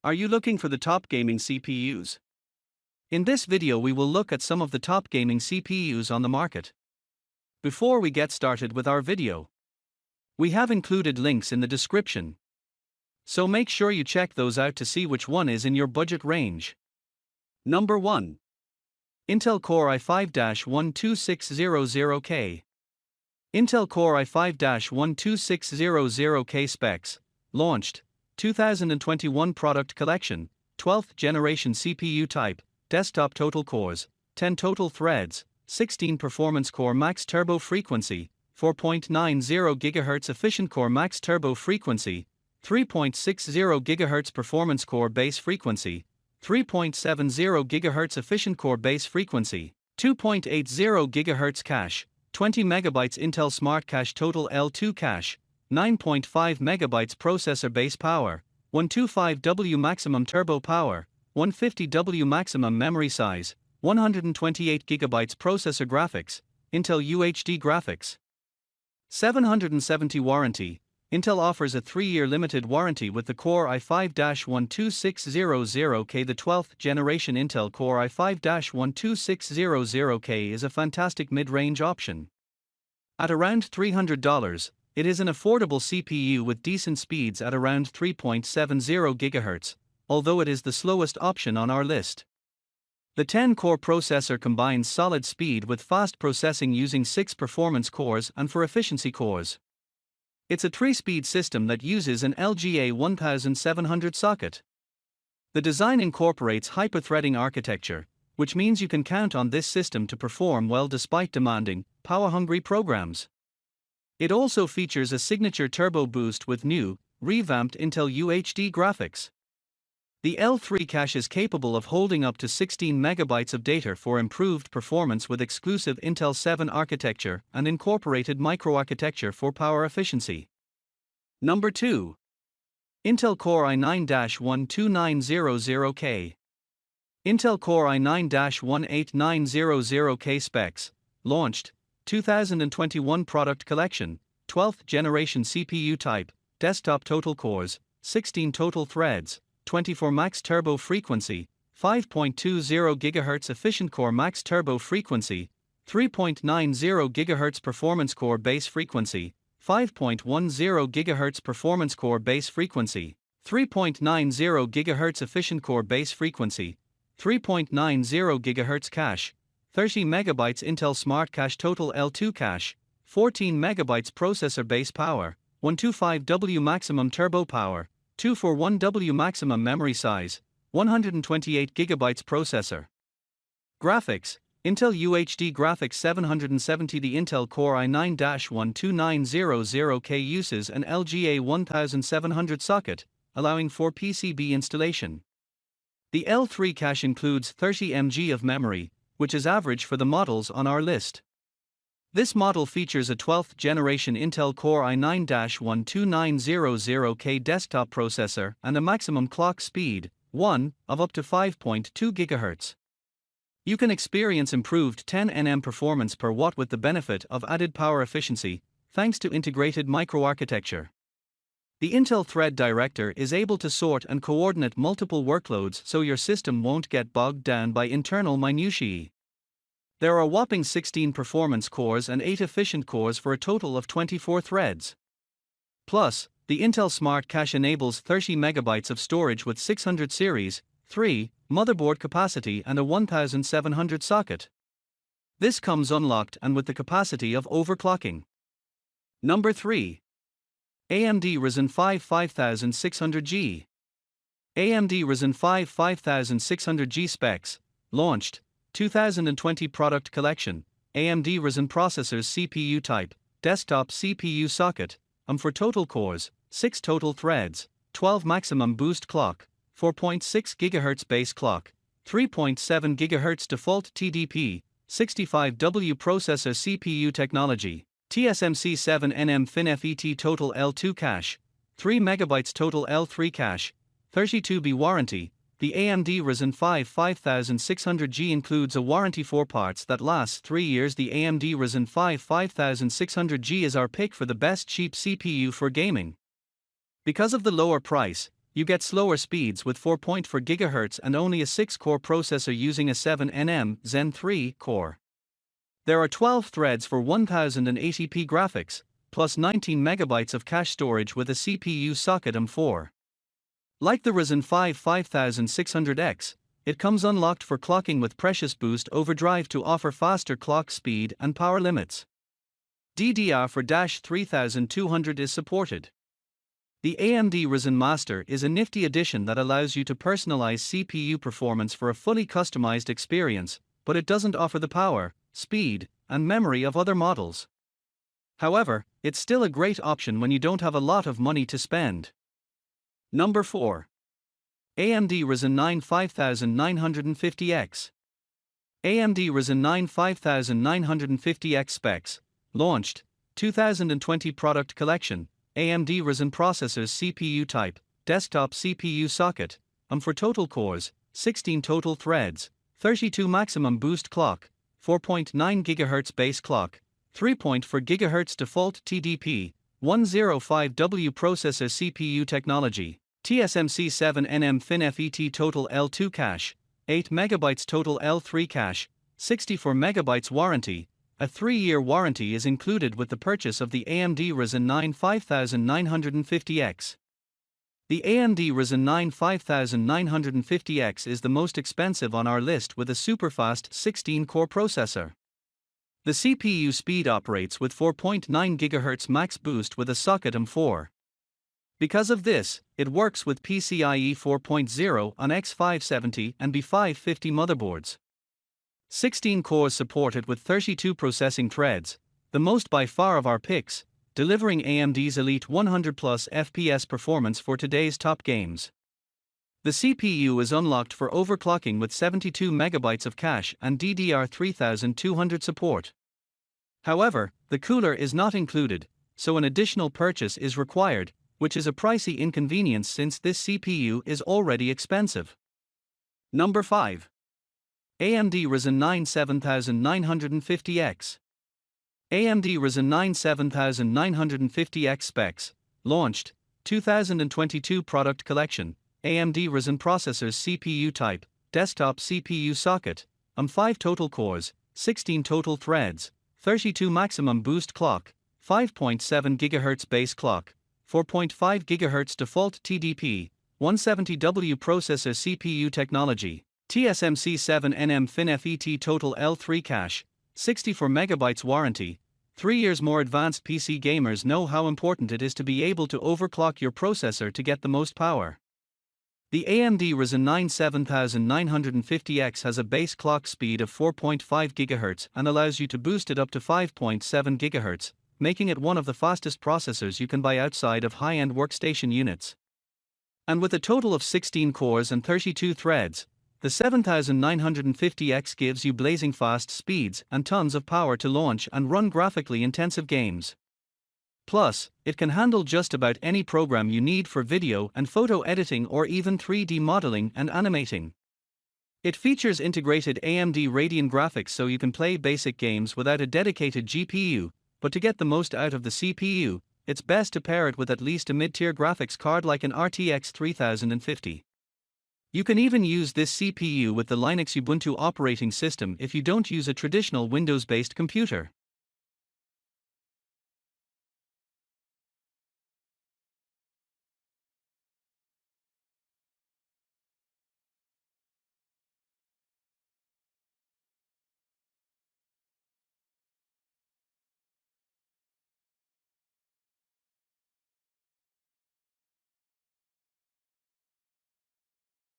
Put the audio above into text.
Are you looking for the top gaming CPUs? In this video we will look at some of the top gaming CPUs on the market. Before we get started with our video, we have included links in the description, so make sure you check those out to see which one is in your budget range. Number 1. Intel Core i5-12600K. Intel Core i5-12600K specs, launched, 2021 product collection, 12th generation CPU type, desktop total cores, 10 total threads, 16 performance core max turbo frequency, 4.90 GHz efficient core max turbo frequency, 3.60 GHz performance core base frequency, 3.70 GHz efficient core base frequency, 2.80 GHz cache, 20 MB Intel Smart Cache total L2 cache, 9.5 MB processor base power, 125W maximum turbo power, 150W maximum memory size, 128 GB processor graphics, Intel UHD graphics. 770 warranty. Intel offers a 3-year limited warranty with the Core i5-12600K. The 12th generation Intel Core i5-12600K is a fantastic mid-range option. At around $300, it is an affordable CPU with decent speeds at around 3.70 GHz, although it is the slowest option on our list. The 10-core processor combines solid speed with fast processing using 6 performance cores and 4 efficiency cores. It's a 3-speed system that uses an LGA 1700 socket. The design incorporates hyper-threading architecture, which means you can count on this system to perform well despite demanding, power-hungry programs. It also features a signature turbo boost with new, revamped Intel UHD graphics. The L3 cache is capable of holding up to 16 MB of data for improved performance with exclusive Intel 7 architecture and incorporated microarchitecture for power efficiency. Number 2. Intel Core i9-12900K. Intel Core i9-18900K specs, launched, 2021 product collection, 12th generation CPU type, desktop total cores, 16 total threads, 24 max turbo frequency, 5.20 GHz efficient core max turbo frequency, 3.90 GHz performance core base frequency, 5.10 GHz performance core base frequency, 3.90 GHz efficient core base frequency, 3.90 GHz cache, 30 MB Intel Smart Cache total L2 cache, 14 MB processor base power, 125W maximum turbo power, 241W maximum memory size, 128 GB processor. Graphics, Intel UHD graphics 770. The Intel Core i9-12900K uses an LGA 1700 socket, allowing for PCB installation. The L3 cache includes 30 MB of memory, which is average for the models on our list. This model features a 12th generation Intel Core i9-12900K desktop processor and a maximum clock speed, 1, of up to 5.2 GHz. You can experience improved 10 nm performance per watt with the benefit of added power efficiency, thanks to integrated microarchitecture. The Intel Thread Director is able to sort and coordinate multiple workloads so your system won't get bogged down by internal minutiae. There are a whopping 16 performance cores and 8 efficient cores for a total of 24 threads. Plus, the Intel Smart Cache enables 30 MB of storage with 600 series, 3, motherboard capacity and a 1700 socket. This comes unlocked and with the capacity of overclocking. Number 3. AMD Ryzen 5 5600G. AMD Ryzen 5 5600G specs, launched, 2020 product collection, AMD Ryzen processors CPU type, desktop CPU socket, for total cores, 6 total threads, 12 maximum boost clock, 4.6 GHz base clock, 3.7 GHz default TDP, 65W processor CPU technology, TSMC 7nm FinFET total L2 cache, 3 MB total L3 cache, 32B warranty. The AMD Ryzen 5 5600G includes a warranty for parts that lasts 3 years. The AMD Ryzen 5 5600G is our pick for the best cheap CPU for gaming. Because of the lower price, you get slower speeds with 4.4 GHz and only a 6-core processor using a 7nm Zen 3 core. There are 12 threads for 1080p graphics, plus 19 MB of cache storage with a CPU socket M4. Like the Ryzen 5 5600X, it comes unlocked for clocking with Precious Boost Overdrive to offer faster clock speed and power limits. DDR4-3200 is supported. The AMD Ryzen Master is a nifty addition that allows you to personalize CPU performance for a fully customized experience, but it doesn't offer the power, speed, and memory of other models. However, it's still a great option when you don't have a lot of money to spend. Number 4. AMD Ryzen 9 5950X. AMD Ryzen 9 5950X specs, launched, 2020 product collection, AMD Ryzen processors CPU type, desktop CPU socket, for total cores, 16 total threads, 32 maximum boost clock, 4.9 GHz base clock, 3.4 GHz default TDP, 105W processor CPU technology, TSMC 7nm FinFET total L2 cache, 8 MB total L3 cache, 64 MB warranty. A 3-year warranty is included with the purchase of the AMD Ryzen 9 5950X. The AMD Ryzen 9 5950X is the most expensive on our list with a superfast 16-core processor. The CPU speed operates with 4.9 GHz max boost with a socket M4. Because of this, it works with PCIe 4.0 on X570 and B550 motherboards. 16 cores supported with 32 processing threads, the most by far of our picks, delivering AMD's elite 100+ FPS performance for today's top games. The CPU is unlocked for overclocking with 72 MB of cache and DDR3200 support. However, the cooler is not included, so an additional purchase is required, which is a pricey inconvenience since this CPU is already expensive. Number 5. AMD Ryzen 9 7950X. AMD Ryzen 9 7950X specs, launched, 2022 product collection, AMD Ryzen processors CPU type, desktop CPU socket, 5 total cores, 16 total threads, 32 maximum boost clock, 5.7 GHz base clock, 4.5 GHz default TDP, 170W processor CPU technology, TSMC 7nm FinFET total L3 cache, 64 MB warranty. 3 years more. Advanced PC gamers know how important it is to be able to overclock your processor to get the most power. The AMD Ryzen 9 7950X has a base clock speed of 4.5 GHz and allows you to boost it up to 5.7 GHz, making it one of the fastest processors you can buy outside of high-end workstation units. And with a total of 16 cores and 32 threads, the 7950X gives you blazing fast speeds and tons of power to launch and run graphically intensive games. Plus, it can handle just about any program you need for video and photo editing or even 3D modeling and animating. It features integrated AMD Radeon graphics so you can play basic games without a dedicated GPU, but to get the most out of the CPU, it's best to pair it with at least a mid-tier graphics card like an RTX 3050. You can even use this CPU with the Linux Ubuntu operating system if you don't use a traditional Windows-based computer.